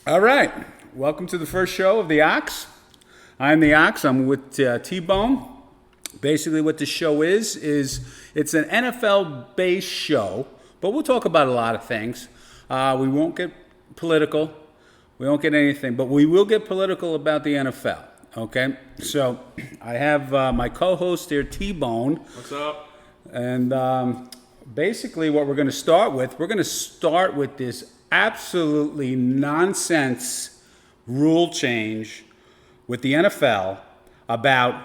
All right. Welcome to the first show of The Ox. I'm The Ox. I'm with T-Bone. Basically what the show is it's an NFL-based show, but we'll talk about a lot of things. We won't get political. We won't get anything, but we will get political about the NFL, okay? So I have my co-host here, T-Bone. What's up? And basically what we're going to start with this absolutely nonsense rule change with the NFL about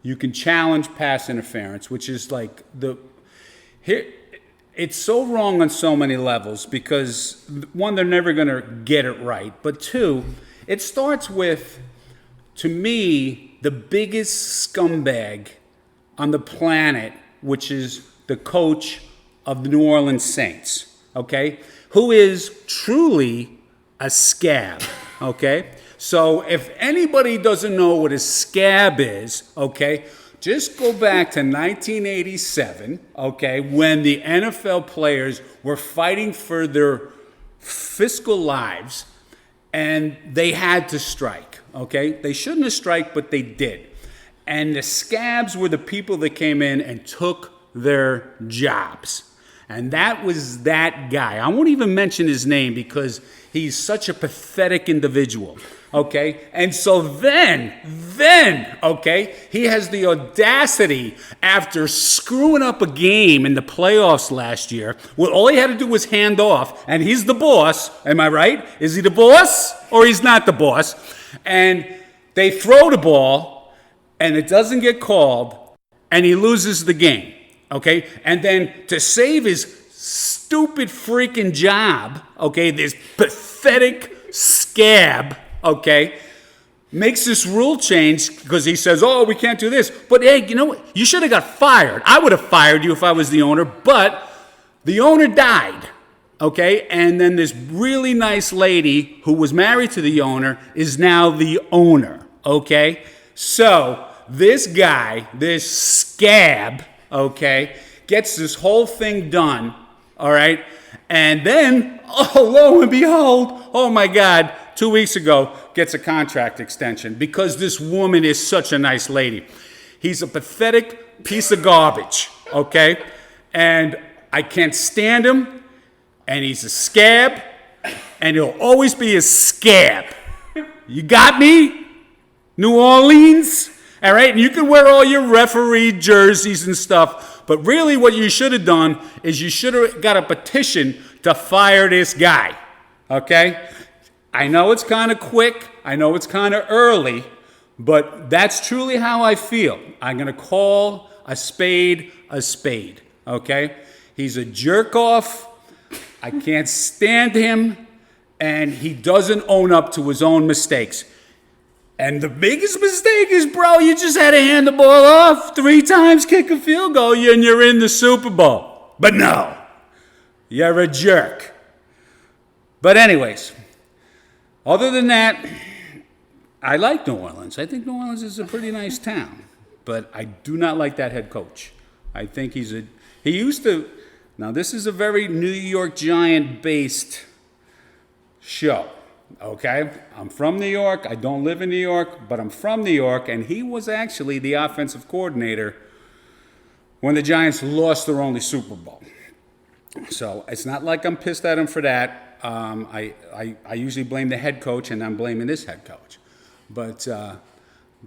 you can challenge pass interference, which is like it's so wrong on so many levels because one, they're never going to get it right, but two, it starts with, to me, the biggest scumbag on the planet, which is the coach of the New Orleans Saints, okay? Who is truly a scab, okay? So if anybody doesn't know what a scab is, okay, just go back to 1987, okay, when the NFL players were fighting for their fiscal lives and they had to strike, okay? They shouldn't have striked, but they did. And the scabs were the people that came in and took their jobs. And that was that guy. I won't even mention his name because he's such a pathetic individual, okay? And so then, okay, he has the audacity after screwing up a game in the playoffs last year, well, all he had to do was hand off, and he's the boss, am I right? Is he the boss or he's not the boss? And they throw the ball, and it doesn't get called, and he loses the game. Okay, and then to save his stupid freaking job, okay, this pathetic scab, okay, makes this rule change because he says, oh, we can't do this. But hey, you know what? You should have got fired. I would have fired you if I was the owner, but the owner died, okay? And then this really nice lady who was married to the owner is now the owner, okay? So this guy, this scab, okay, gets this whole thing done, all right? And then, oh, lo and behold, oh my God, 2 weeks ago, gets a contract extension because this woman is such a nice lady. He's a pathetic piece of garbage, okay? And I can't stand him, and he's a scab, and he'll always be a scab. You got me? New Orleans? All right, and you can wear all your referee jerseys and stuff, but really what you should have done is you should have got a petition to fire this guy, okay? I know it's kind of quick, I know it's kind of early, but that's truly how I feel. I'm going to call a spade, okay? He's a jerk-off, I can't stand him, and he doesn't own up to his own mistakes. And the biggest mistake is, bro, you just had to hand the ball off 3 times, kick a field goal, and you're in the Super Bowl. But no, you're a jerk. But anyways, other than that, I like New Orleans. I think New Orleans is a pretty nice town. But I do not like that head coach. I think now this is a very New York Giant-based show. Okay, I'm from New York. I don't live in New York, but I'm from New York, and he was actually the offensive coordinator when the Giants lost their only Super Bowl. So it's not like I'm pissed at him for that. I usually blame the head coach, and I'm blaming this head coach. So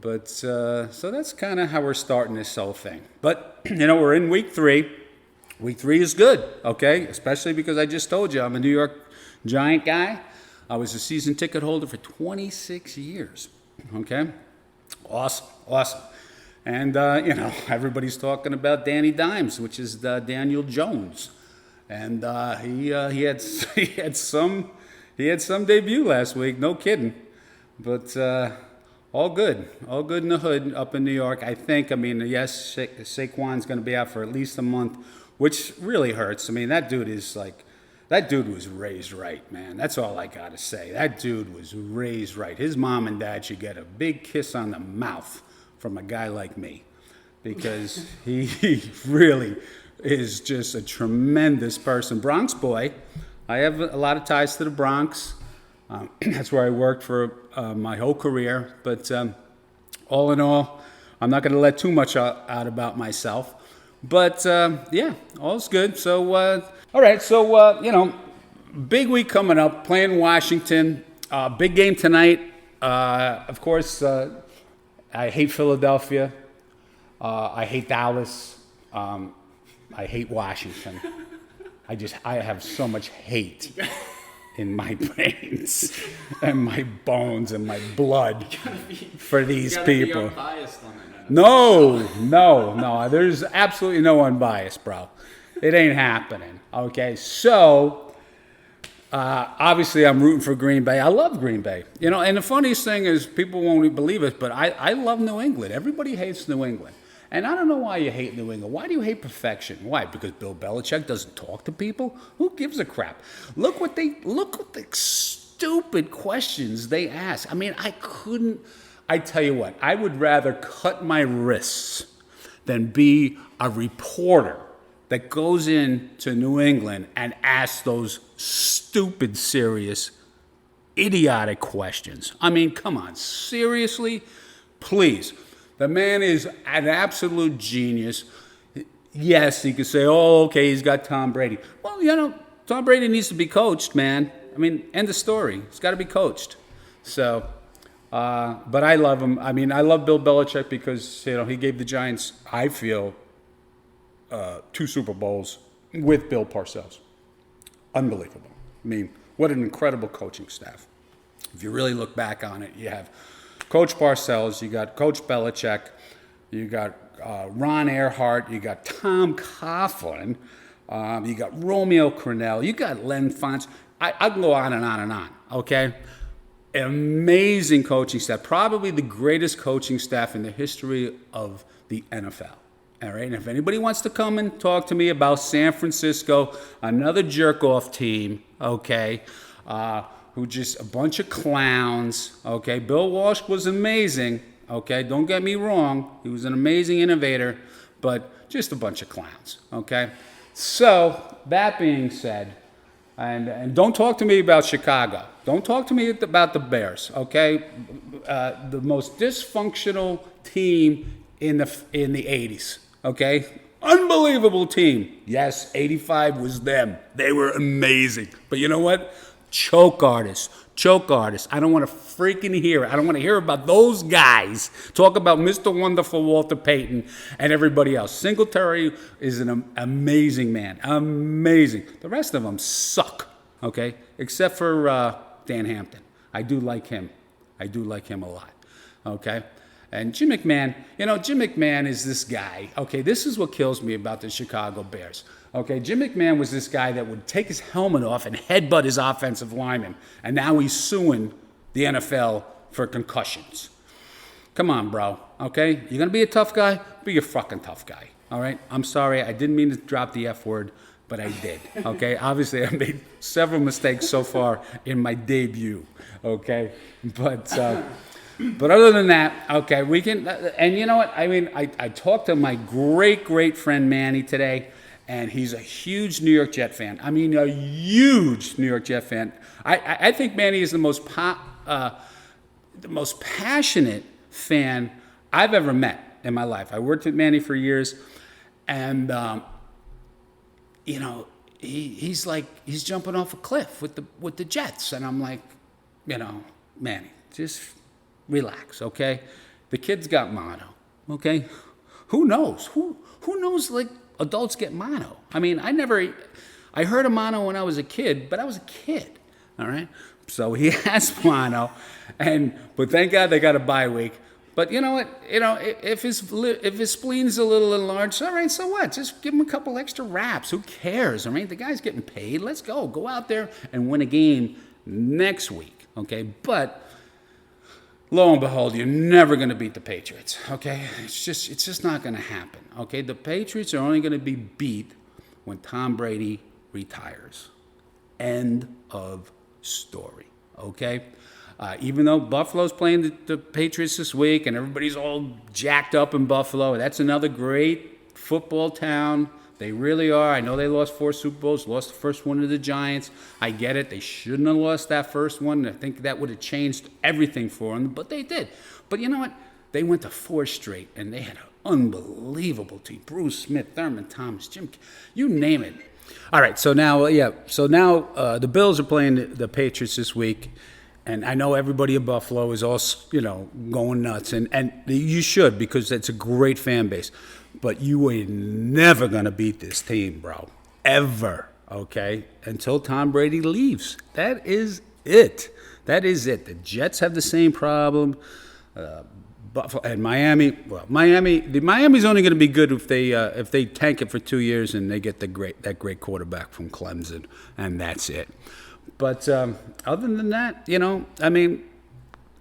that's kind of how we're starting this whole thing. But we're in week 3. Week 3 is good, okay, especially because I just told you I'm a New York Giant guy. I was a season ticket holder for 26 years, okay? Awesome. And, everybody's talking about Danny Dimes, which is Daniel Jones. And he had some debut last week, no kidding. But all good in the hood up in New York. Yes, Saquon's going to be out for at least a month, which really hurts. That dude was raised right, man. That's all I got to say. That dude was raised right. His mom and dad should get a big kiss on the mouth from a guy like me because he really is just a tremendous person. Bronx boy. I have a lot of ties to the Bronx. That's where I worked for my whole career. But all in all, I'm not going to let too much out about myself. But yeah, all's good. So, all right. So, big week coming up, playing Washington. Big game tonight. Of course, I hate Philadelphia. I hate Dallas. I hate Washington. I have so much hate in my brains and my bones and my blood for these people. Be unbiased on it. No. There's absolutely no unbiased, bro. It ain't happening. Okay, so obviously I'm rooting for Green Bay. I love Green Bay. And the funniest thing is people won't believe it, but I love New England. Everybody hates New England. And I don't know why you hate New England. Why do you hate perfection? Why? Because Bill Belichick doesn't talk to people? Who gives a crap? Look what the stupid questions they ask. I mean, I tell you what, I would rather cut my wrists than be a reporter that goes into New England and asks those stupid, serious, idiotic questions. I mean, come on, seriously? Please. The man is an absolute genius. Yes, he could say, oh, okay, he's got Tom Brady. Well, Tom Brady needs to be coached, man. I mean, end of story. He's got to be coached. So, but I love him. I mean, I love Bill Belichick because, he gave the Giants, I feel, 2 Super Bowls with Bill Parcells. Unbelievable. I mean, what an incredible coaching staff. If you really look back on it, you have Coach Parcells, you got Coach Belichick, you got Ron Earhart, you got Tom Coughlin, you got Romeo Crennel, you got Len Fonts. I can go on and on and on, okay? Amazing coaching staff, probably the greatest coaching staff in the history of the NFL. All right, and if anybody wants to come and talk to me about San Francisco, another jerk-off team, okay, who just a bunch of clowns, okay? Bill Walsh was amazing, okay? Don't get me wrong. He was an amazing innovator, but just a bunch of clowns, okay? So, that being said, and don't talk to me about Chicago. Don't talk to me about the Bears, okay? The most dysfunctional team in the 80s, okay? Unbelievable team. Yes, 85 was them. They were amazing. But you know what? Choke artists. I don't want to freaking hear it. I don't want to hear about those guys talk about Mr. Wonderful Walter Payton and everybody else. Singletary is an amazing man. Amazing. The rest of them suck, okay? Except for Dan Hampton. I do like him. a lot, okay? And Jim McMahon, Jim McMahon is this guy. Okay, this is what kills me about the Chicago Bears. Okay, Jim McMahon was this guy that would take his helmet off and headbutt his offensive lineman, and now he's suing the NFL for concussions. Come on, bro, okay? You're going to be a tough guy? Be a fucking tough guy, all right? I'm sorry, I didn't mean to drop the F word, but I did, okay? Obviously, I made several mistakes so far in my debut, okay? But other than that, okay, we can, and you know what? I mean, I talked to my great friend Manny today, and he's a huge New York Jet fan. I mean, a huge New York Jet fan. I think Manny is the most passionate fan I've ever met in my life. I worked with Manny for years, and he's jumping off a cliff with the Jets, and I'm like, Manny, just relax, okay? The kid's got mono, okay? Who knows? Who knows, like, adults get mono? I mean, I heard of mono when I was a kid, but I was a kid, all right? So he has mono, but thank God they got a bye week. But you know what? If his spleen's a little enlarged, all right, so what? Just give him a couple extra raps. Who cares? I mean, the guy's getting paid. Let's go. Go out there and win a game next week, okay? But lo and behold, you're never going to beat the Patriots, okay? It's just not going to happen, okay? The Patriots are only going to be beat when Tom Brady retires. End of story, okay? Even though Buffalo's playing the Patriots this week and everybody's all jacked up in Buffalo, that's another great football town, They really are. I know they lost 4 Super Bowls, lost the first one to the Giants. I get it. They shouldn't have lost that first one. I think that would have changed everything for them, but they did. But you know what? They went to 4 straight, and they had an unbelievable team. Bruce Smith, Thurman Thomas, Jim, you name it. All right, so now, the Bills are playing the Patriots this week. And I know everybody in Buffalo is all, going nuts. And you should, because it's a great fan base. But you ain't never going to beat this team, bro. Ever. Okay? Until Tom Brady leaves. That is it. The Jets have the same problem. Buffalo and Miami. Well, Miami's only going to be good if they tank it for 2 years and they get that great quarterback from Clemson. And that's it. But other than that,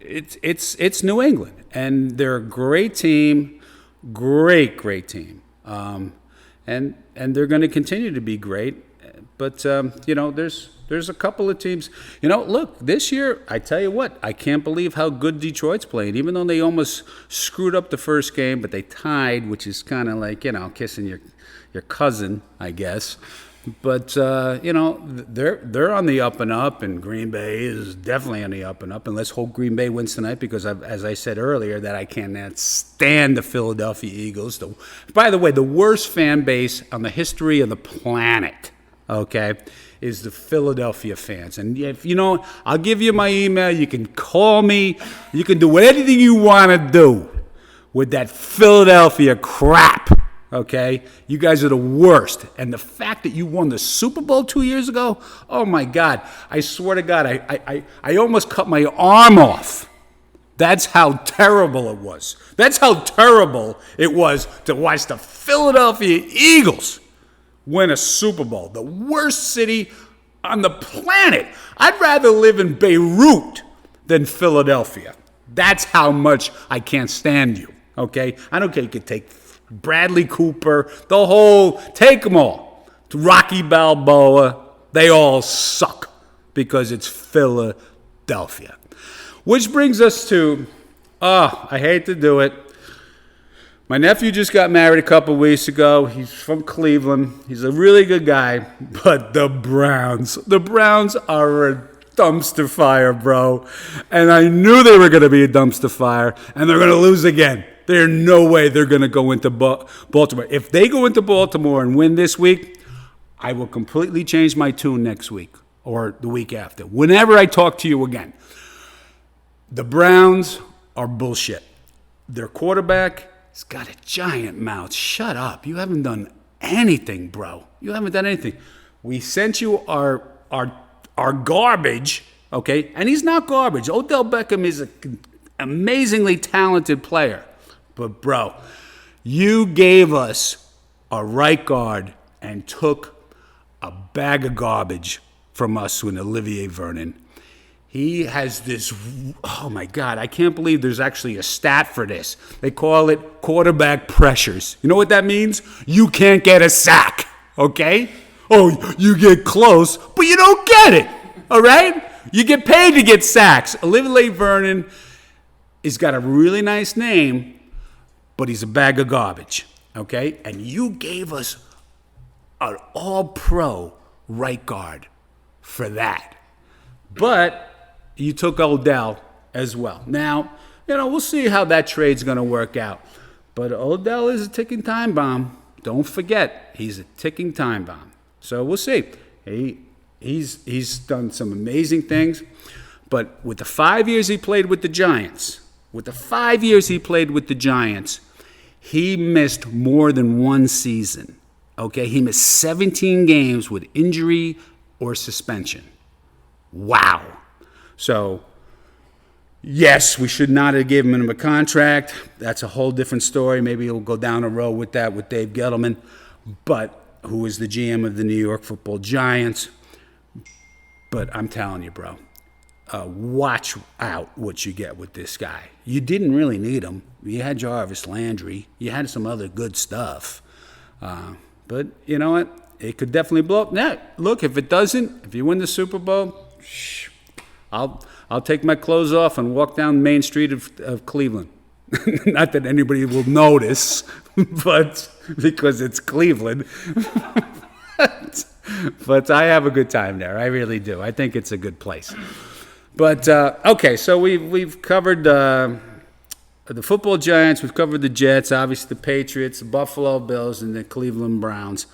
it's New England, and they're a great team, great team, and they're going to continue to be great. But there's a couple of teams. Look, this year, I tell you what, I can't believe how good Detroit's playing. Even though they almost screwed up the first game, but they tied, which is kind of like kissing your cousin, I guess. But, they're on the up and up, and Green Bay is definitely on the up and up. And let's hope Green Bay wins tonight because, as I said earlier, that I cannot stand the Philadelphia Eagles. By the way, the worst fan base on the history of the planet, okay, is the Philadelphia fans. And if I'll give you my email. You can call me. You can do anything you want to do with that Philadelphia crap. Okay, you guys are the worst. And the fact that you won the Super Bowl 2 years ago, oh my God, I swear to God, I almost cut my arm off. That's how terrible it was. That's how terrible it was to watch the Philadelphia Eagles win a Super Bowl. The worst city on the planet. I'd rather live in Beirut than Philadelphia. That's how much I can't stand you. Okay, I don't care. You could take Bradley Cooper, take them all. Rocky Balboa, they all suck because it's Philadelphia. Which brings us to, I hate to do it. My nephew just got married a couple weeks ago. He's from Cleveland. He's a really good guy, but the Browns are a dumpster fire, bro. And I knew they were going to be a dumpster fire, and they're going to lose again. There's no way they're going to go into Baltimore. If they go into Baltimore and win this week, I will completely change my tune next week or the week after. Whenever I talk to you again. The Browns are bullshit. Their quarterback has got a giant mouth. Shut up. You haven't done anything, bro. You haven't done anything. We sent you our garbage, okay? And he's not garbage. Odell Beckham is an amazingly talented player. But, bro, you gave us a right guard and took a bag of garbage from us with Olivier Vernon. He has this, oh, my God, I can't believe there's actually a stat for this. They call it quarterback pressures. You know what that means? You can't get a sack, okay? Oh, you get close, but you don't get it, all right? You get paid to get sacks. Olivier Vernon has got a really nice name, but he's a bag of garbage, okay? And you gave us an all-pro right guard for that. But you took Odell as well. Now, we'll see how that trade's going to work out. But Odell is a ticking time bomb. Don't forget, he's a ticking time bomb. So we'll see. He's done some amazing things. But with the 5 years he played with the Giants, he missed more than one season. Okay, he missed 17 games with injury or suspension. Wow. So, yes, we should not have given him a contract. That's a whole different story. Maybe he'll go down a road with that with Dave Gettleman, who is the GM of the New York Football Giants. But I'm telling you, bro, watch out what you get with this guy. You didn't really need him. You had Jarvis Landry. You had some other good stuff. But you know what? It could definitely blow up. Now, look, if it doesn't, if you win the Super Bowl, I'll take my clothes off and walk down Main Street of Cleveland. Not that anybody will notice, but because it's Cleveland. But I have a good time there. I really do. I think it's a good place. But okay, so we've covered the football Giants. We've covered the Jets, obviously the Patriots, the Buffalo Bills, and the Cleveland Browns.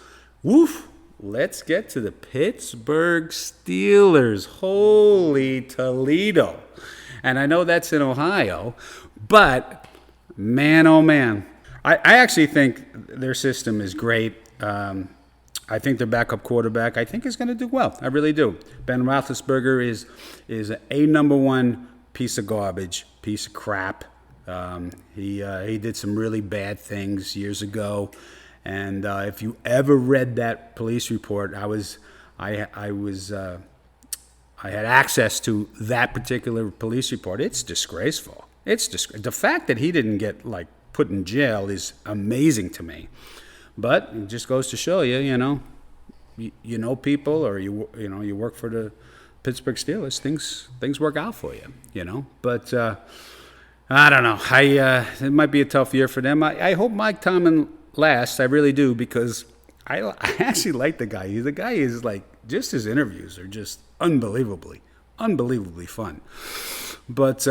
Woof! Let's get to the Pittsburgh Steelers. Holy Toledo! And I know that's in Ohio, but man, oh man, I actually think their system is great. I think their backup quarterback, I think, is going to do well. I really do. Ben Roethlisberger is a number one piece of garbage, piece of crap. He did some really bad things years ago, and if you ever read that police report, I had access to that particular police report. It's disgraceful. The fact that he didn't get put in jail is amazing to me. But it just goes to show you, you know people, or you work for the Pittsburgh Steelers, things work out for you, But I don't know. It might be a tough year for them. I hope Mike Tomlin lasts. I really do, because I actually like the guy. The guy is just his interviews are just unbelievably fun. But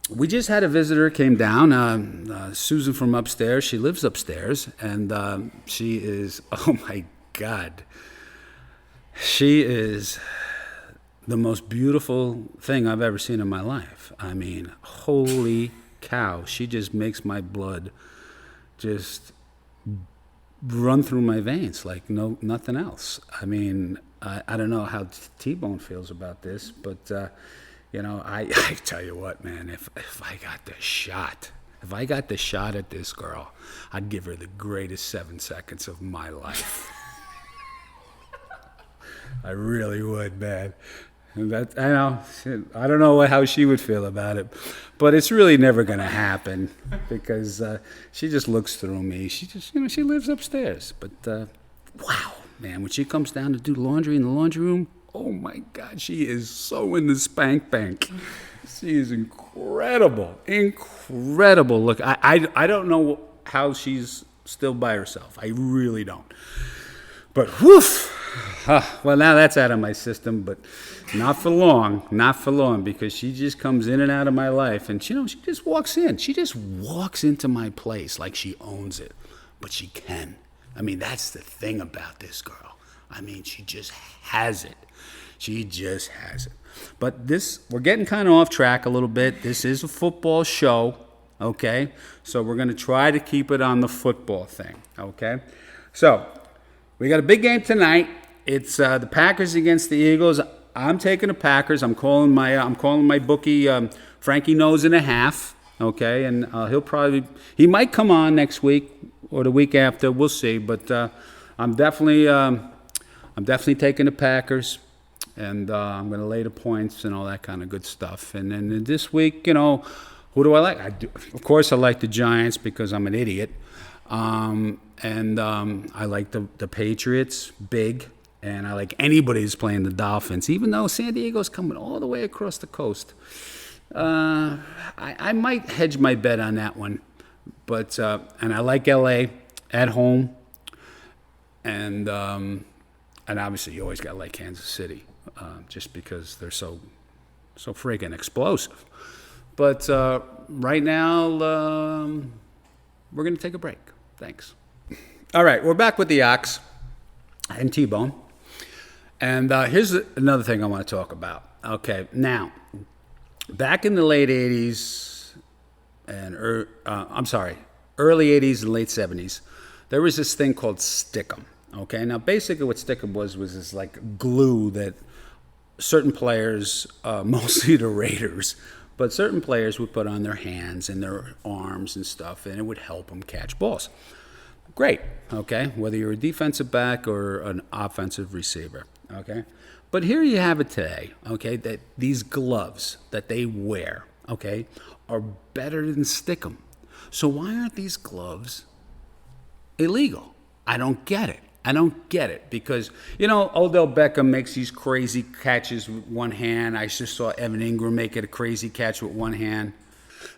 we just had a visitor came down, Susan from upstairs. She lives upstairs, and she is, oh my God, she is the most beautiful thing I've ever seen in my life. I mean, holy cow. She just makes my blood just run through my veins like nothing else. I mean, I don't know how T-Bone feels about this, but I tell you what, man, if I got the shot at this girl, I'd give her the greatest 7 seconds of my life. I really would, man. I don't know how she would feel about it, but it's really never going to happen, because she just looks through me. She just, she lives upstairs. But wow, man, when she comes down to do laundry in the laundry room, oh my God, she is so in the spank bank. She is incredible. Look, I don't know how she's still by herself. I really don't. But whoof. Well, now that's out of my system, but not for long, because she just comes in and out of my life, and she just walks in. She just walks into my place like she owns it, but she can. I mean, that's the thing about this girl. I mean, she just has it. But we're getting kind of off track a little bit. This is a football show, okay? So we're going to try to keep it on the football thing, okay? So we got a big game tonight. It's the Packers against the Eagles. I'm taking the Packers. I'm calling my bookie Frankie Knows and a half. Okay, and he might come on next week or the week after. We'll see. But I'm definitely taking the Packers, and I'm going to lay the points and all that kind of good stuff. And then this week, who do I like? Of course, I like the Giants because I'm an idiot. I like the Patriots big. And I like anybody who's playing the Dolphins, even though San Diego's coming all the way across the coast. I might hedge my bet on that one. But and I like LA at home. And obviously you always got to like Kansas City, just because they're so friggin' explosive. But right now, we're going to take a break. Thanks. All right, we're back with the Ox and T-Bone. And here's another thing I want to talk about. Okay, now, back in the late 80s and early 80s and late 70s, there was this thing called Stickum. Okay, now basically what Stickum was this like glue that certain players, mostly the Raiders, but certain players would put on their hands and their arms and stuff, and it would help them catch balls. Great, okay, whether you're a defensive back or an offensive receiver, okay? But here you have it today, okay, that these gloves that they wear, okay, are better than Stickum. So why aren't these gloves illegal? I don't get it because, Odell Beckham makes these crazy catches with one hand. I just saw Evan Ingram make it a crazy catch with one hand.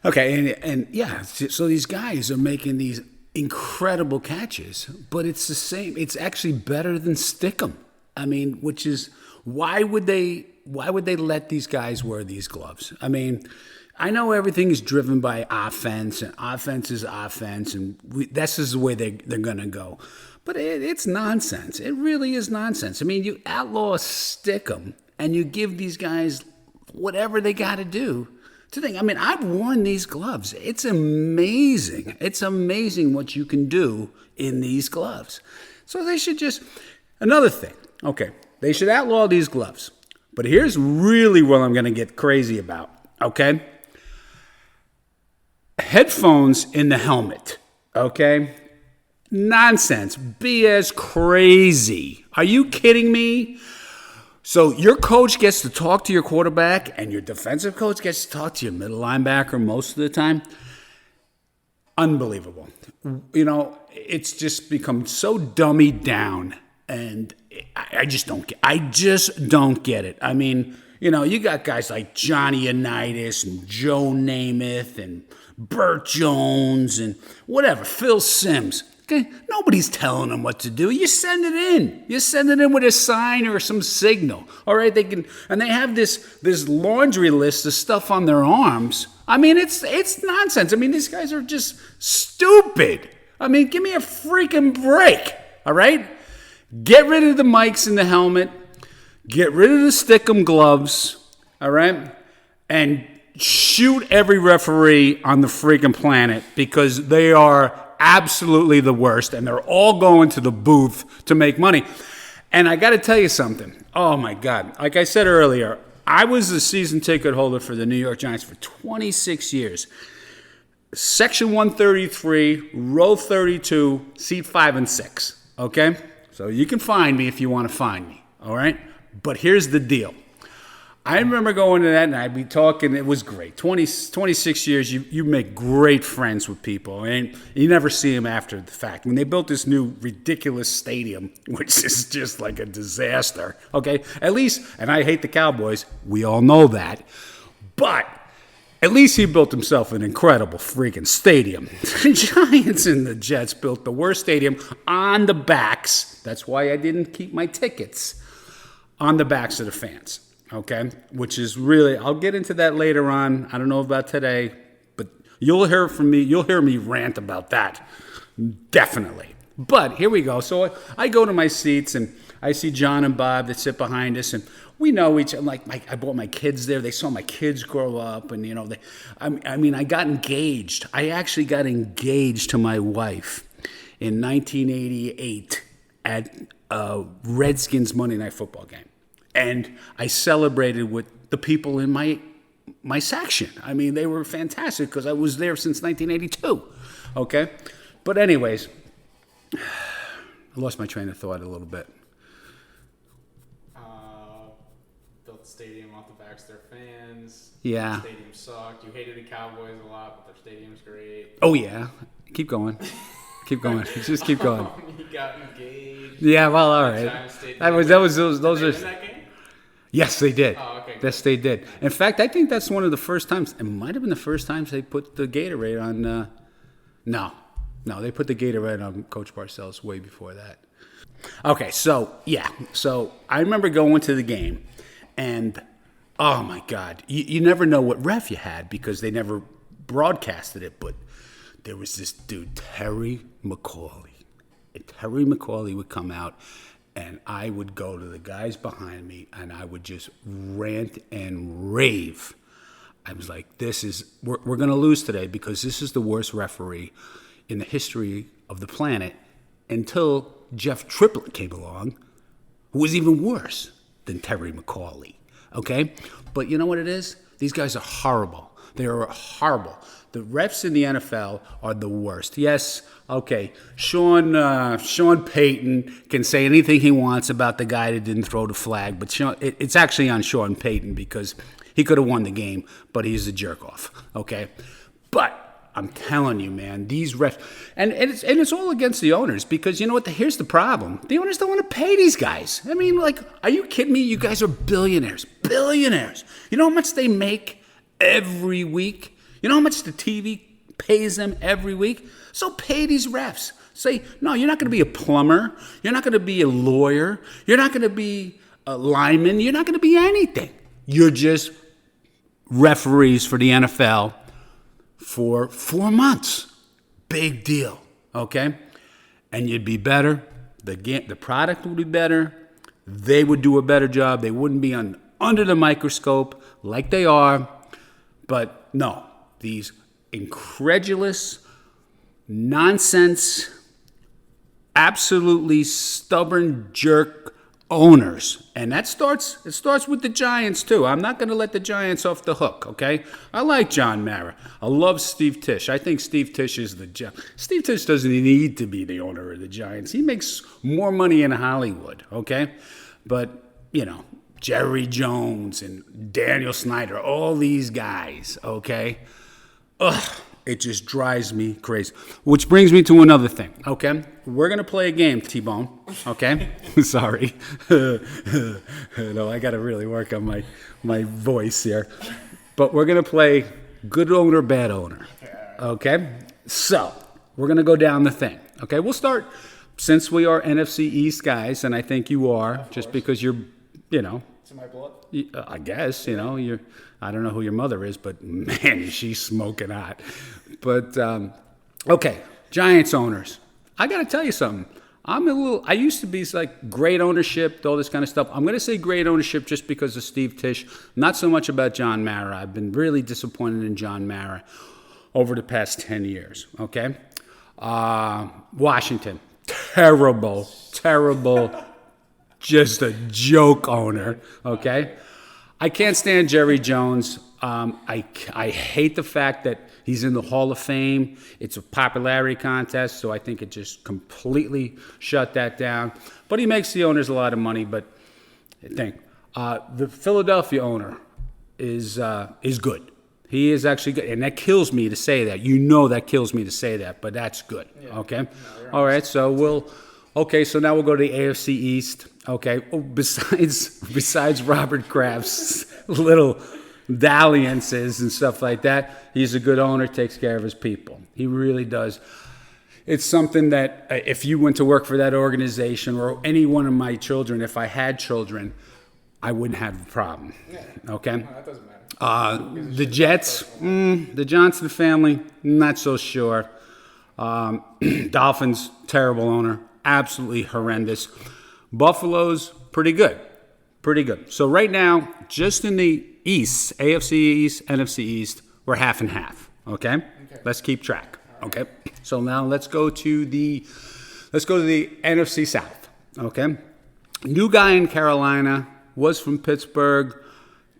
Okay, and yeah, so these guys are making these incredible catches, but it's the same. It's actually better than Stickum. I mean, which is why would they let these guys wear these gloves? I mean, I know everything is driven by offense, and offense is offense, and this is the way they're going to go. But it's nonsense. It really is nonsense. I mean, you outlaw Stickum, and you give these guys whatever they got to do to think. I mean, I've worn these gloves. It's amazing. It's amazing what you can do in these gloves. So they should just, another thing, okay, they should outlaw these gloves. But here's really what I'm going to get crazy about, okay? Headphones in the helmet, okay? Nonsense, BS, crazy. Are you kidding me? So your coach gets to talk to your quarterback, and your defensive coach gets to talk to your middle linebacker most of the time. Unbelievable. You know, it's just become so dummied down, and I just don't get it. I mean, you know, you got guys like Johnny Unitas and Joe Namath and Burt Jones and whatever, Phil Simms. Okay? Nobody's telling them what to do. You send it in. You send it in with a sign or some signal. All right, they have this laundry list of stuff on their arms. I mean, it's nonsense. I mean, these guys are just stupid. I mean, give me a freaking break. All right? Get rid of the mics in the helmet. Get rid of the Stickum gloves. All right? And shoot every referee on the freaking planet because they are absolutely the worst, and they're all going to the booth to make money. And I got to tell you something. Oh, my God. Like I said earlier, I was the season ticket holder for the New York Giants for 26 years. Section 133, row 32, seat 5 and 6. Okay? So you can find me if you want to find me. All right? But here's the deal. I remember going to that, and I'd be talking. It was great. 26 years, you make great friends with people, and you never see them after the fact. When they built this new ridiculous stadium, which is just like a disaster, okay? At least, and I hate the Cowboys, we all know that, but at least he built himself an incredible freaking stadium. The Giants and the Jets built the worst stadium on the backs. That's why I didn't keep my tickets, on the backs of the fans. Okay, which is really, I'll get into that later on. I don't know about today, but you'll hear from me. You'll hear me rant about that, definitely. But here we go. So I go to my seats, and I see John and Bob that sit behind us, and we know each. I brought my kids there. They saw my kids grow up, and you know, I got engaged. I actually got engaged to my wife in 1988 at Redskins Monday Night Football game. And I celebrated with the people in my section. I mean, they were fantastic because I was there since 1982. Okay? But anyways, I lost my train of thought a little bit. Built the stadium off the backs of their fans. Yeah. The stadium sucked. You hated the Cowboys a lot, but their stadium's great. Oh, yeah. Keep going. Keep going. Just keep going. You got engaged. Yeah, well, all right. Those are... That game? Yes, they did. Oh, okay. Yes, they did. In fact, I think that's one of the first times. It might have been the first times they put the Gatorade on. No, they put the Gatorade on Coach Parcells way before that. Okay, so yeah, so I remember going to the game, and oh my God, you never know what ref you had because they never broadcasted it. But there was this dude, Terry McAuley. And Terry McAuley would come out. And I would go to the guys behind me, and I would just rant and rave. I was like, we're going to lose today because this is the worst referee in the history of the planet until Jeff Triplett came along, who was even worse than Terry McAuley, okay? But you know what it is? These guys are horrible. They are horrible. The refs in the NFL are the worst. Yes, okay, Sean Payton can say anything he wants about the guy that didn't throw the flag, but it's actually on Sean Payton because he could have won the game, but he's a jerk-off, okay? But I'm telling you, man, these refs, and it's all against the owners because you know what? Here's the problem. The owners don't want to pay these guys. I mean, like, are you kidding me? You guys are billionaires. Billionaires. You know how much they make every week? You know how much the TV pays them every week? So pay these refs. Say, no, you're not going to be a plumber. You're not going to be a lawyer. You're not going to be a lineman. You're not going to be anything. You're just referees for the NFL for 4 months. Big deal, okay? And you'd be better. The product would be better. They would do a better job. They wouldn't be under the microscope like they are. But no, these incredulous, nonsense, absolutely stubborn jerk owners. And it starts with the Giants too. I'm not going to let the Giants off the hook, okay? I like John Mara. I love Steve Tisch. I think Steve Tisch is Steve Tisch doesn't need to be the owner of the Giants. He makes more money in Hollywood, okay? But, Jerry Jones and Daniel Snyder, all these guys, okay? Ugh. It just drives me crazy. Which brings me to another thing, okay? We're going to play a game, T-Bone, okay? Sorry. No, I got to really work on my voice here. But we're going to play good owner, bad owner, okay? So we're going to go down the thing, okay? We'll start, since we are NFC East guys, and I think you are, just because you're, It's in my blood. I guess, you're, I don't know who your mother is, but man, is she smoking hot. But, okay, Giants owners. I got to tell you something. I used to be like great ownership, all this kind of stuff. I'm going to say great ownership just because of Steve Tisch, not so much about John Mara. I've been really disappointed in John Mara over the past 10 years, okay? Washington, terrible, just a joke owner, okay? I can't stand Jerry Jones. I hate the fact that he's in the Hall of Fame. It's a popularity contest, so I think it just completely shut that down. But he makes the owners a lot of money. But I think the Philadelphia owner is good. He is actually good, and that kills me to say that. That kills me to say that, but that's good. Yeah. Okay, all right. So so now we'll go to the AFC East. Okay. Oh, besides Robert Kraft's little dalliances and stuff like that, he's a good owner, takes care of his people. He really does. It's something that if you went to work for that organization or any one of my children, if I had children, I wouldn't have a problem. Yeah. Okay? No, that doesn't matter. The Jets, the Johnson family, not so sure. Dolphins, terrible owner, absolutely horrendous. Buffalo's pretty good. So right now, just in the East, AFC East, NFC East, we're half and half. Okay? Let's keep track. Okay. So now let's go to the NFC South. Okay. New guy in Carolina, was from Pittsburgh.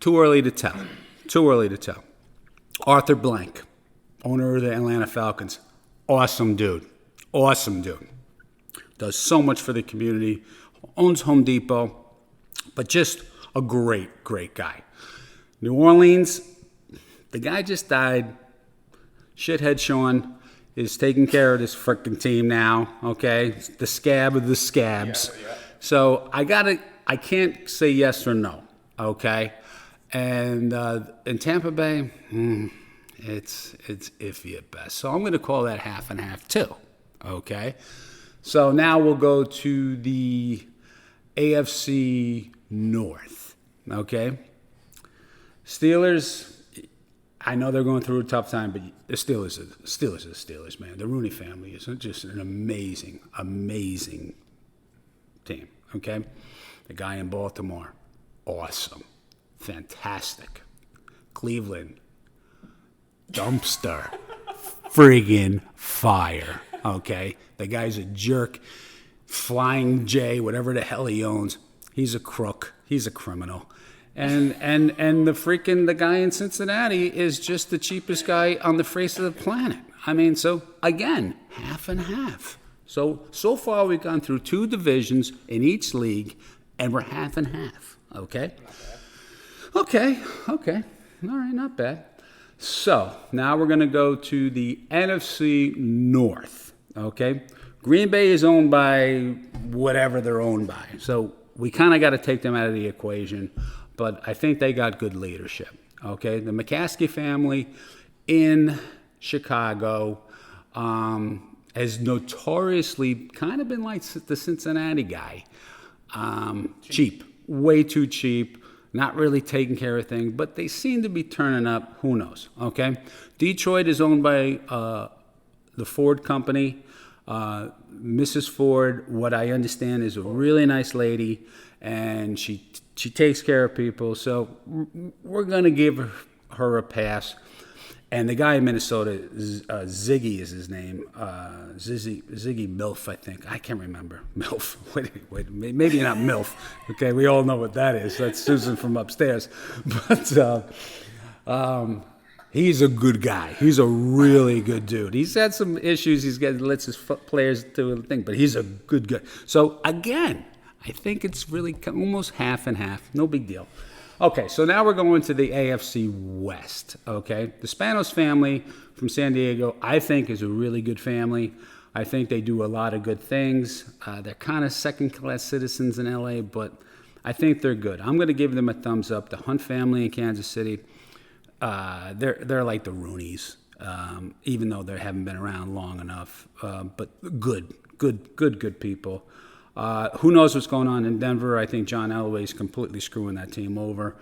Too early to tell. Arthur Blank, owner of the Atlanta Falcons. Awesome dude. Does so much for the community. Owns Home Depot. But just a great guy. New Orleans, the guy just died. Shithead Sean is taking care of this frickin' team now, okay? The scab of the scabs. Yeah. So I can't say yes or no, okay? And in Tampa Bay, it's iffy at best. So I'm going to call that half and half too, okay? So now we'll go to the AFC North, okay? Steelers, I know they're going through a tough time, but the Steelers are the Steelers, man. The Rooney family is just an amazing team, okay? The guy in Baltimore, awesome, fantastic. Cleveland, dumpster, friggin' fire, okay? The guy's a jerk, Flying J, whatever the hell he owns. He's a crook. He's a criminal. And the guy in Cincinnati is just the cheapest guy on the face of the planet. I mean, so again, half and half. So far we've gone through 2 divisions in each league, and we're half and half. Okay? Not bad. Okay. All right, not bad. So now we're going to go to the NFC North. Okay? Green Bay is owned by whatever they're owned by. So we kind of got to take them out of the equation. But I think they got good leadership, okay? The McCaskey family in Chicago has notoriously kind of been like the Cincinnati guy. Cheap, way too cheap, not really taking care of things, but they seem to be turning up. Who knows? Okay. Detroit is owned by the Ford company. Mrs. Ford, what I understand, is a really nice lady, and she takes care of people. So we're gonna give her a pass. And the guy in Minnesota, Ziggy is his name. Ziggy Milf, I think. I can't remember. Milf. Wait, maybe not Milf. Okay, we all know what that is. That's Susan from upstairs. But he's a good guy. He's a really good dude. He's had some issues. Lets his players do the thing, but he's a good guy. So, again, I think it's really almost half and half. No big deal. Okay, so now we're going to the AFC West, okay? The Spanos family from San Diego, I think, is a really good family. I think they do a lot of good things. They're kind of second-class citizens in L.A., but I think they're good. I'm going to give them a thumbs up. The Hunt family in Kansas City, they're like the Rooneys, even though they haven't been around long enough. But good people. Who knows what's going on in Denver? I think John Elway's completely screwing that team over.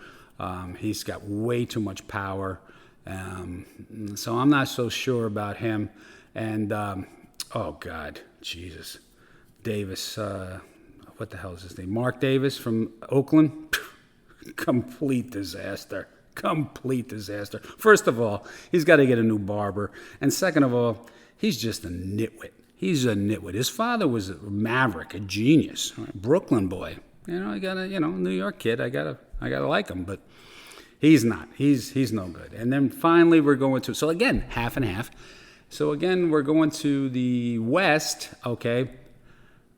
He's got way too much power. So I'm not so sure about him. And, oh, God, Jesus. Davis, what the hell is his name? Mark Davis from Oakland? Complete disaster. Complete disaster. First of all, he's got to get a new barber. And second of all, he's just a nitwit. He's a nitwit. His father was a maverick, a genius, Brooklyn boy. I got a New York kid. I gotta like him, but he's not. He's no good. And then finally we're going to. So again, half and half. So again, we're going to the West. Okay,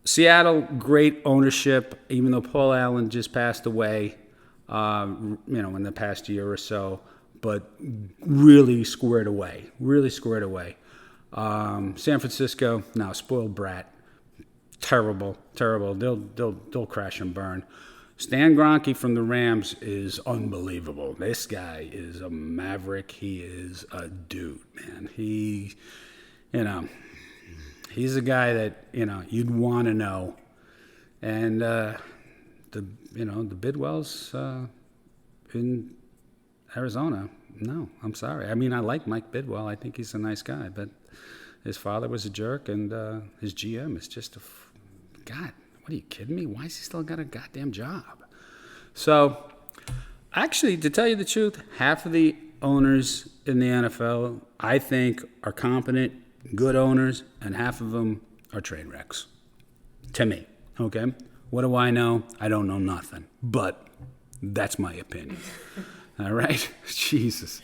Seattle, great ownership. Even though Paul Allen just passed away, in the past year or so, but really squared away. Really squared away. San Francisco, now spoiled brat, terrible. They'll crash and burn. Stan Kroenke from the Rams is unbelievable. This guy is a maverick. He is a dude, man. He's a guy that you'd want to know. And the Bidwells in Arizona. No, I'm sorry. I mean, I like Mike Bidwell. I think he's a nice guy, but his father was a jerk, and his GM is just God, what are you kidding me? Why has he still got a goddamn job? So, actually, to tell you the truth, half of the owners in the NFL, I think, are competent, good owners, and half of them are train wrecks. To me, okay? What do I know? I don't know nothing, but that's my opinion. All right? Jesus.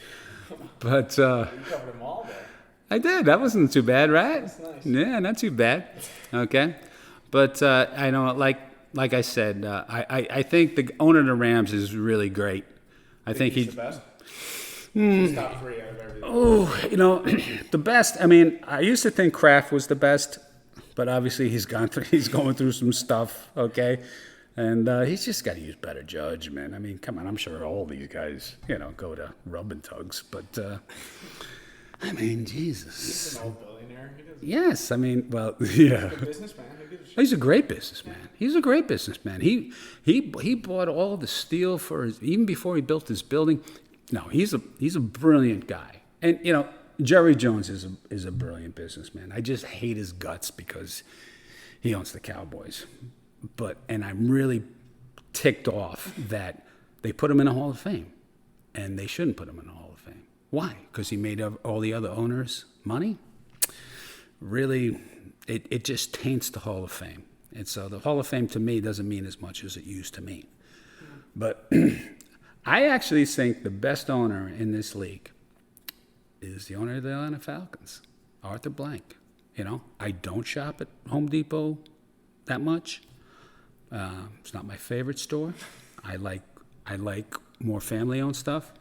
But You covered them all there. I did. That wasn't too bad, right? That's nice. Yeah, not too bad. Okay. But I know, like I said, I think the owner of the Rams is really great. I think he's he. the best. He's top 3 out of everything. Oh, the best. I mean, I used to think Kraft was the best, but obviously he's going through some stuff. Okay. And he's just got to use better judgment. I mean, come on, I'm sure all these guys, go to rub and tugs. But, I mean, Jesus. He's an old billionaire. Yes, I mean, well, yeah. He's a businessman. He's a great businessman. He's a great businessman. He bought all the steel for even before he built his building. No, he's a brilliant guy. And, Jerry Jones is a brilliant businessman. I just hate his guts because he owns the Cowboys. And I'm really ticked off that they put him in the Hall of Fame, and they shouldn't put him in the Hall of Fame. Why? Because he made all the other owners money? Really, it just taints the Hall of Fame. And so the Hall of Fame to me doesn't mean as much as it used to mean. But I actually think the best owner in this league is the owner of the Atlanta Falcons, Arthur Blank. I don't shop at Home Depot that much. It's not my favorite store. I like more family-owned stuff.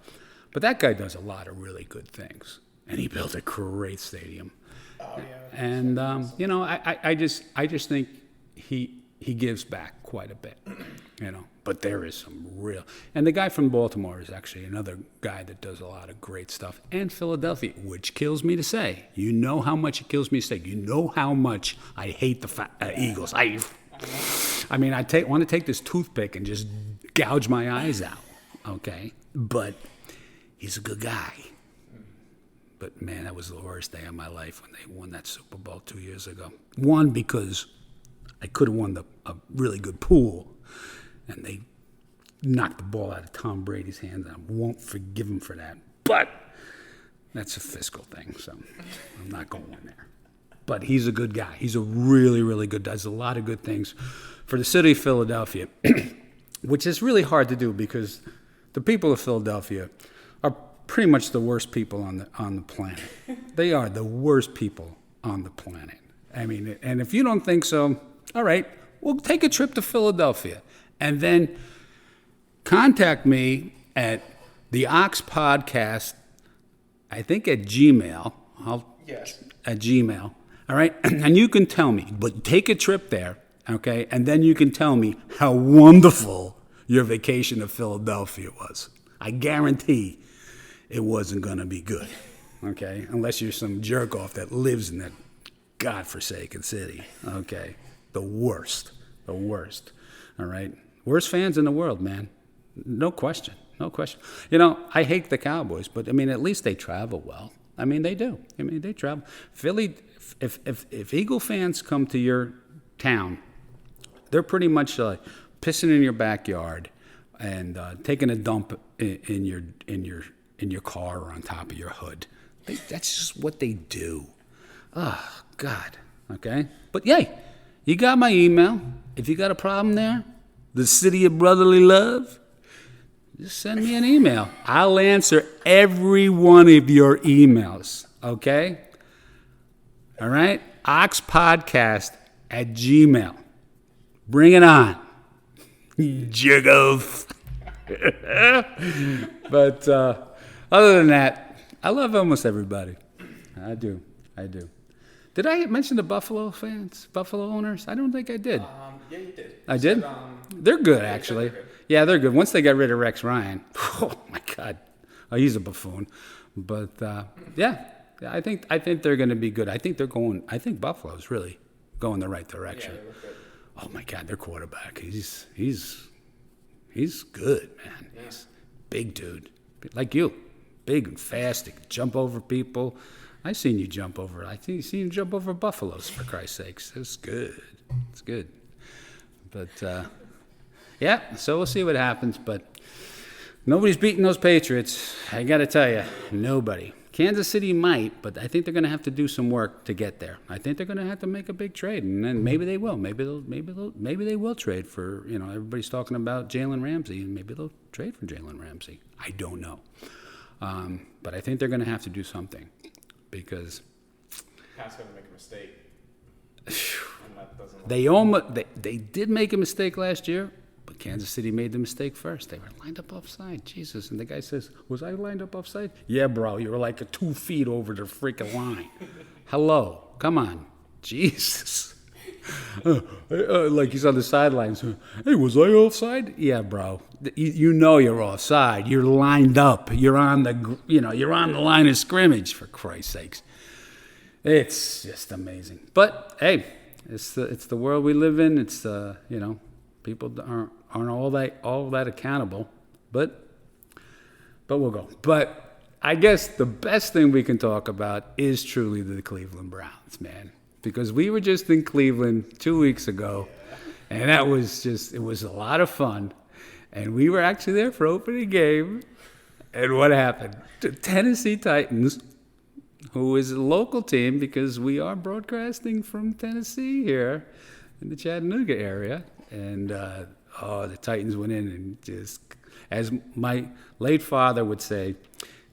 But that guy does a lot of really good things. And he built a great stadium. Oh, yeah. And, I just think he gives back quite a bit, but there is some real. And the guy from Baltimore is actually another guy that does a lot of great stuff. And Philadelphia, which kills me to say. You know how much it kills me to say. You know how much I hate the Eagles. I mean, want to take this toothpick and just gouge my eyes out. Okay, but he's a good guy. But man, that was the worst day of my life when they won that Super Bowl 2 years ago. One, because I could have won a really good pool, and they knocked the ball out of Tom Brady's hands, and I won't forgive him for that. But that's a fiscal thing, so I'm not going there. But he's a good guy. He's a really, really good guy. Does a lot of good things for the city of Philadelphia, which is really hard to do because the people of Philadelphia are pretty much the worst people on the planet. They are the worst people on the planet. I mean, and if you don't think so, all right, we'll take a trip to Philadelphia. And then contact me at theoxpodcast, I think at Gmail. Yes. At Gmail. All right? And you can tell me, but take a trip there, okay? And then you can tell me how wonderful your vacation to Philadelphia was. I guarantee it wasn't going to be good, okay? Unless you're some jerk off that lives in that godforsaken city, okay? The worst, all right? Worst fans in the world, man. No question. You know, I hate the Cowboys, but, I mean, at least they travel well. I mean, they do. I mean, they travel. Philly, if Eagle fans come to your town, they're pretty much pissing in your backyard and taking a dump in your car or on top of your hood. That's just what they do. Oh, God. Okay? But, yay, you got my email. If you got a problem there, the city of brotherly love, just send me an email. I'll answer every one of your emails. Okay? All right? Oxpodcast at Gmail. Bring it on. Jiggles. But other than that, I love almost everybody. I do. Did I mention the Buffalo fans, Buffalo owners? I don't think I did. Yeah, you did. I did? They're good, actually. Yeah, they're good. Once they got rid of Rex Ryan, oh, my God. Oh, he's a buffoon. But, yeah, I think they're going to be good. I think Buffalo's really going the right direction. Yeah, they look good. Oh, my God, their quarterback. He's good, man. Yeah. He's a big dude. Like you. Big and fast. He can jump over people. I seen you jump over. Seen you jump over buffaloes, for Christ's sakes. It's good. It's good. But, yeah, so we'll see what happens. But nobody's beating those Patriots. I got to tell you, nobody. Kansas City might, but I think they're going to have to do some work to get there. I think they're going to have to make a big trade, and then maybe they will. Maybe they will trade for, everybody's talking about Jalen Ramsey, and maybe they'll trade for Jalen Ramsey. I don't know. But I think they're going to have to do something because Pat's going to make a mistake. And that doesn't they did make a mistake last year, but Kansas City made the mistake first. They were lined up offside. Jesus. And the guy says, was I lined up offside? Yeah, bro. You were like 2 feet over the freaking line. Hello. Come on. Jesus. Like he's on the sidelines. Hey, was I offside? Yeah, bro. You know you're offside. You're lined up. You're on you're on the line of scrimmage, for Christ's sakes. It's just amazing. But hey, it's the world we live in. It's people aren't all that accountable. But we'll go. But I guess the best thing we can talk about is truly the Cleveland Browns, man. Because we were just in Cleveland 2 weeks ago, and it was a lot of fun. And we were actually there for opening game. And what happened? The Tennessee Titans, who is a local team because we are broadcasting from Tennessee here in the Chattanooga area. And, the Titans went in and just, as my late father would say,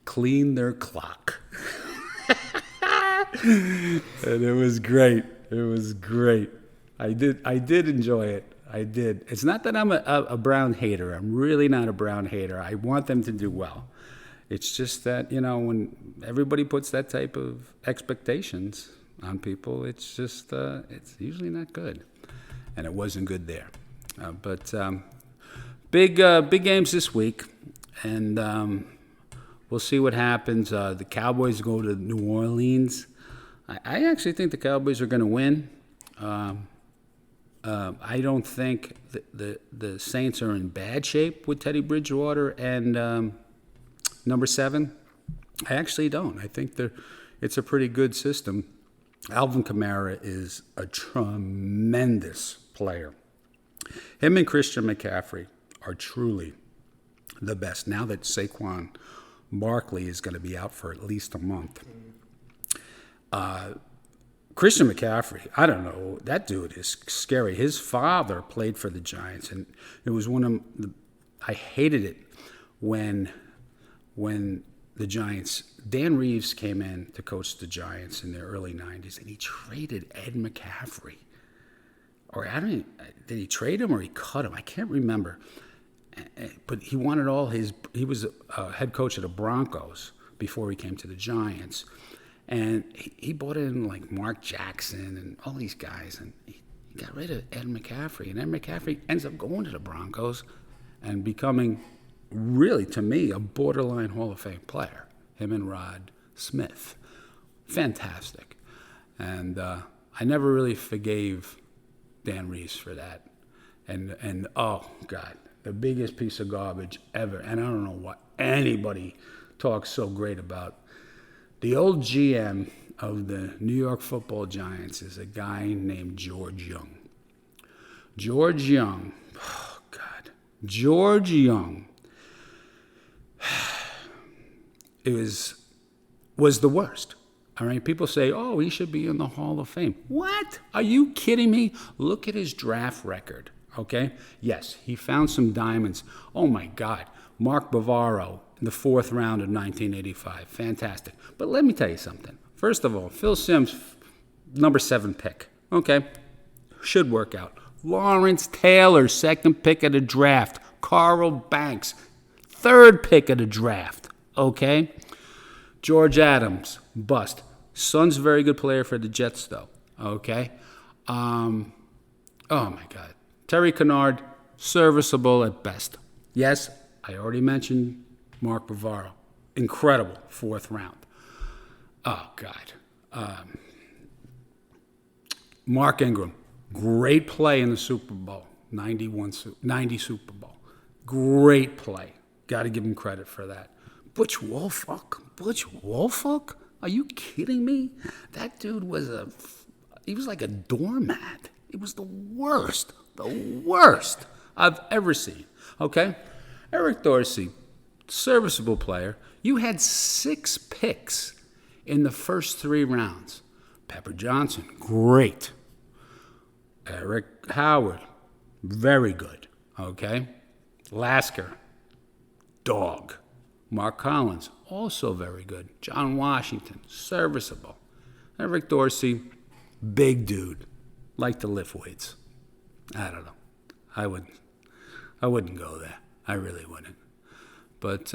clean their clock. And it was great. I did enjoy it. I did. It's not that I'm a Brown hater. I'm really not a Brown hater. I want them to do well. It's just that, when everybody puts that type of expectations on people, it's just, it's usually not good. And it wasn't good there. But big games this week, and we'll see what happens. The Cowboys go to New Orleans. I actually think the Cowboys are going to win. I don't think the Saints are in bad shape with Teddy Bridgewater and number 7. I actually don't. I think it's a pretty good system. Alvin Kamara is a tremendous player. Him and Christian McCaffrey are truly the best. Now that Saquon Barkley is going to be out for at least a month. Christian McCaffrey, I don't know, that dude is scary. His father played for the Giants, and it was I hated it when the Giants, Dan Reeves came in to coach the Giants in the early 90s, and he traded Ed McCaffrey. Or did he trade him or he cut him? I can't remember. But he wanted he was a head coach of the Broncos before he came to the Giants. And he brought in like Mark Jackson and all these guys, and he got rid of Ed McCaffrey. And Ed McCaffrey ends up going to the Broncos and becoming, really, to me, a borderline Hall of Fame player. Him and Rod Smith. Fantastic. And I never really forgave Dan Reeves for that. And oh, God, the biggest piece of garbage ever. And I don't know what anybody talks so great about. The old GM of the New York Football Giants is a guy named George Young. George Young, oh God, George Young, it was the worst. All right, people say, oh, he should be in the Hall of Fame. What? Are you kidding me? Look at his draft record, okay? Yes, he found some diamonds. Oh, my God. Mark Bavaro in the 4th round of 1985. Fantastic. But let me tell you something. First of all, Phil Simms, number 7 pick. Okay, should work out. Lawrence Taylor, 2nd pick of the draft. Carl Banks, 3rd pick of the draft. Okay? George Adams, bust. Son's a very good player for the Jets, though. Okay? Oh, my God. Terry Kennard, serviceable at best. Yes, I already mentioned Mark Bavaro. Incredible 4th round. Oh, God. Mark Ingram, great play in the Super Bowl. 90 Super Bowl. Great play. Got to give him credit for that. Butch Wolfolk? Are you kidding me? That dude he was like a doormat. It was the worst I've ever seen. Okay? Eric Dorsey, serviceable player. You had 6 picks in the first 3 rounds. Pepper Johnson, great. Eric Howard, very good. Okay? Lasker, dog. Mark Collins, also very good. John Washington, serviceable. Eric Dorsey, big dude. Like to lift weights. I don't know. I wouldn't go there. I really wouldn't. But,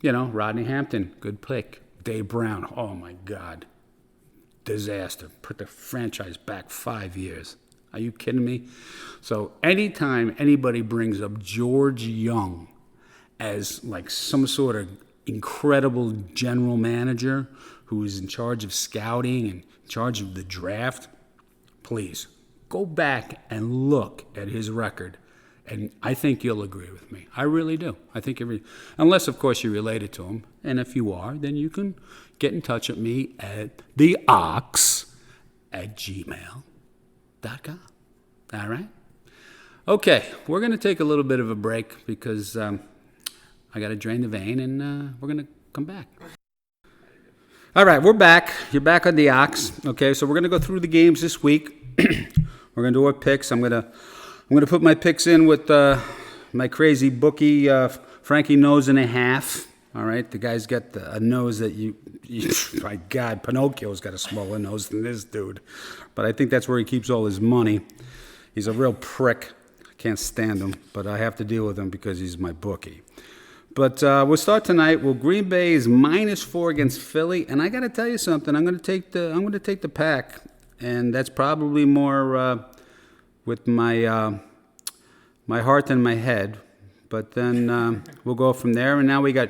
Rodney Hampton, good pick. Dave Brown, oh my God. Disaster. Put the franchise back 5 years. Are you kidding me? So anytime anybody brings up George Young as like some sort of incredible general manager who is in charge of scouting and in charge of the draft, please go back and look at his record. And I think you'll agree with me. I really do. I think unless, of course, you're related to him. And if you are, then you can get in touch with me at theox@gmail.com. All right? Okay, we're going to take a little bit of a break because I got to drain the vein, and we're going to come back. All right, we're back. You're back on the Ox. Okay, so we're going to go through the games this week. We're going to do our picks. I'm going to put my picks in with my crazy bookie, Frankie Nose and a Half. All right, the guy's got a nose that my God, Pinocchio's got a smaller nose than this dude. But I think that's where he keeps all his money. He's a real prick. I can't stand him, but I have to deal with him because he's my bookie. But we'll start tonight. Well, Green Bay is -4 against Philly, and I got to tell you something. I'm going to take the Pack, and that's probably more with my heart than my head. but then we'll go from there. And now we got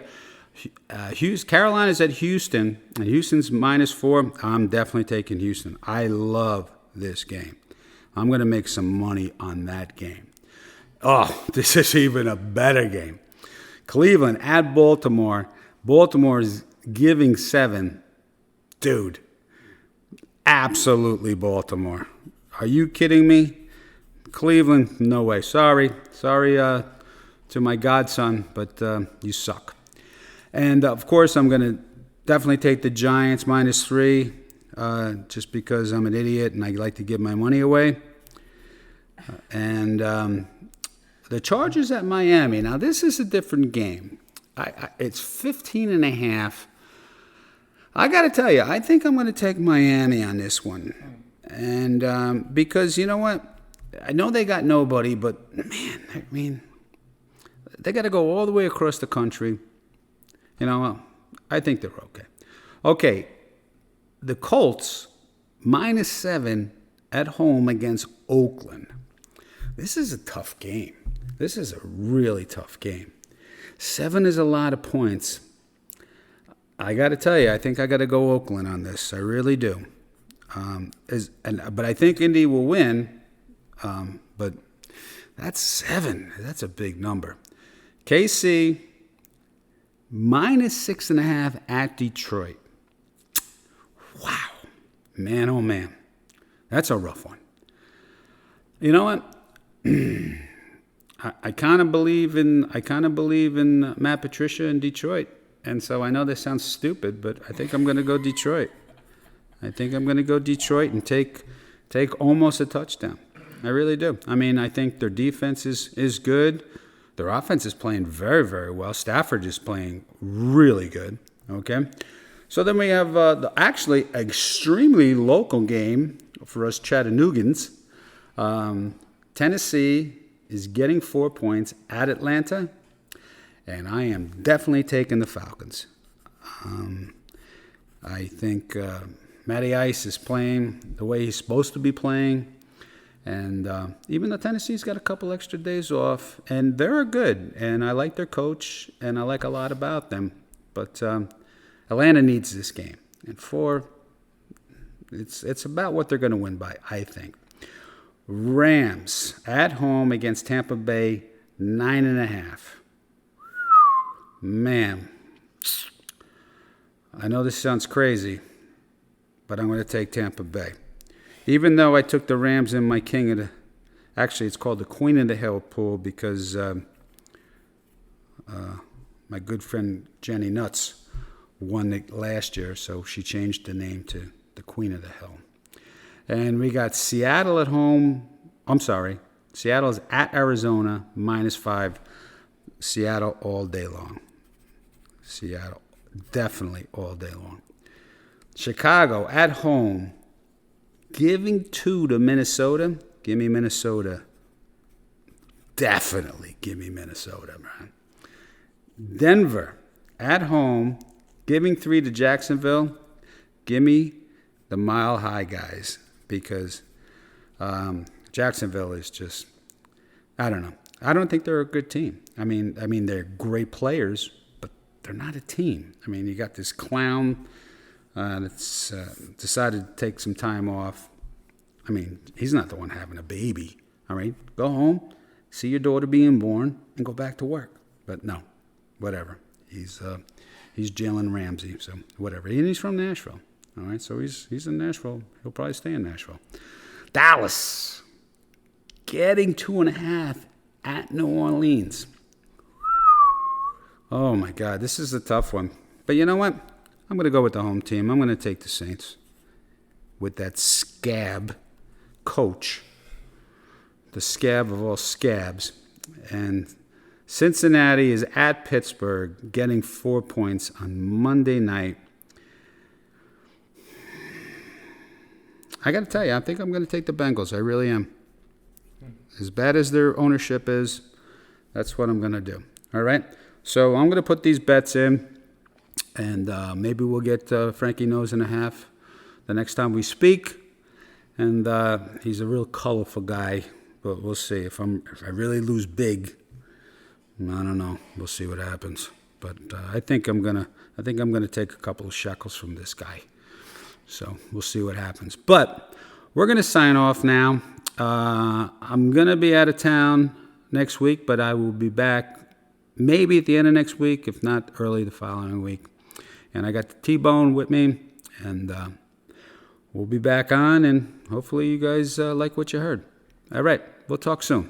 Carolina's at Houston, and Houston's -4. I'm definitely taking Houston. I love this game. I'm going to make some money on that game. Oh, this is even a better game. Cleveland at Baltimore. Baltimore is giving 7. Dude, absolutely Baltimore. Are you kidding me? Cleveland, no way. Sorry to my godson, but you suck. And, of course, I'm going to definitely take the Giants -3 just because I'm an idiot and I like to give my money away. And the Chargers at Miami. Now, this is a different game. It's 15.5. I got to tell you, I think I'm going to take Miami on this one. And because, you know what? I know they got nobody, but, man, I mean, they got to go all the way across the country. You know, I think they're okay. Okay, the Colts, -7 at home against Oakland. This is a tough game. This is a really tough game. 7 is a lot of points. I got to tell you, I think I got to go Oakland on this. I really do. But I think Indy will win. But that's 7. That's a big number. KC -6.5 at Detroit. Wow, man, oh man, that's a rough one. You know what? I kind of believe in Matt Patricia in Detroit, and so I know this sounds stupid, but I think I'm going to go Detroit. I think I'm going to go Detroit and take almost a touchdown. I really do. I mean, I think their defense is good. Their offense is playing very, very well. Stafford is playing really good. Okay, so then we have the actually extremely local game for us Chattanoogens. Tennessee is getting 4 points at Atlanta, and I am definitely taking the Falcons. I think Matty Ice is playing the way he's supposed to be playing. And even though Tennessee's got a couple extra days off, and they're good, and I like their coach, and I like a lot about them. But Atlanta needs this game. And 4, it's about what they're going to win by, I think. Rams at home against Tampa Bay, 9.5. Man, I know this sounds crazy, but I'm going to take Tampa Bay. Even though I took the Rams in my king of the... Actually, it's called the Queen of the Hill pool because my good friend Jenny Nuts won it last year, so she changed the name to the Queen of the Hill. And we got Seattle at home. I'm sorry. Seattle's at Arizona, -5. Seattle all day long. Seattle, definitely all day long. Chicago at home. Giving 2 to Minnesota. Give me Minnesota. Definitely give me Minnesota, man. Denver at home. Giving 3 to Jacksonville. Give me the Mile High guys because Jacksonville is just, I don't know. I don't think they're a good team. I mean they're great players, but they're not a team. I mean, you got this clown that's decided to take some time off. I mean, he's not the one having a baby. All right, go home, see your daughter being born, and go back to work. But no, whatever. He's Jalen Ramsey, so whatever. And he's from Nashville. All right, so he's in Nashville. He'll probably stay in Nashville. Dallas getting 2.5 at New Orleans. Oh my God, this is a tough one. But you know what? I'm going to go with the home team. I'm going to take the Saints with that scab coach, the scab of all scabs. And Cincinnati is at Pittsburgh getting 4 points on Monday night. I got to tell you, I think I'm going to take the Bengals. I really am. As bad as their ownership is, that's what I'm going to do. All right? So I'm going to put these bets in, and maybe we'll get Frankie Nose and a half the next time we speak. And he's a real colorful guy, but we'll see. If I really lose big, I don't know. We'll see what happens. But I think I'm gonna take a couple of shekels from this guy. So we'll see what happens. But we're gonna sign off now. I'm gonna be out of town next week, but I will be back maybe at the end of next week, if not early the following week. And I got the T-Bone with me, and we'll be back on, and hopefully you guys like what you heard. All right, we'll talk soon.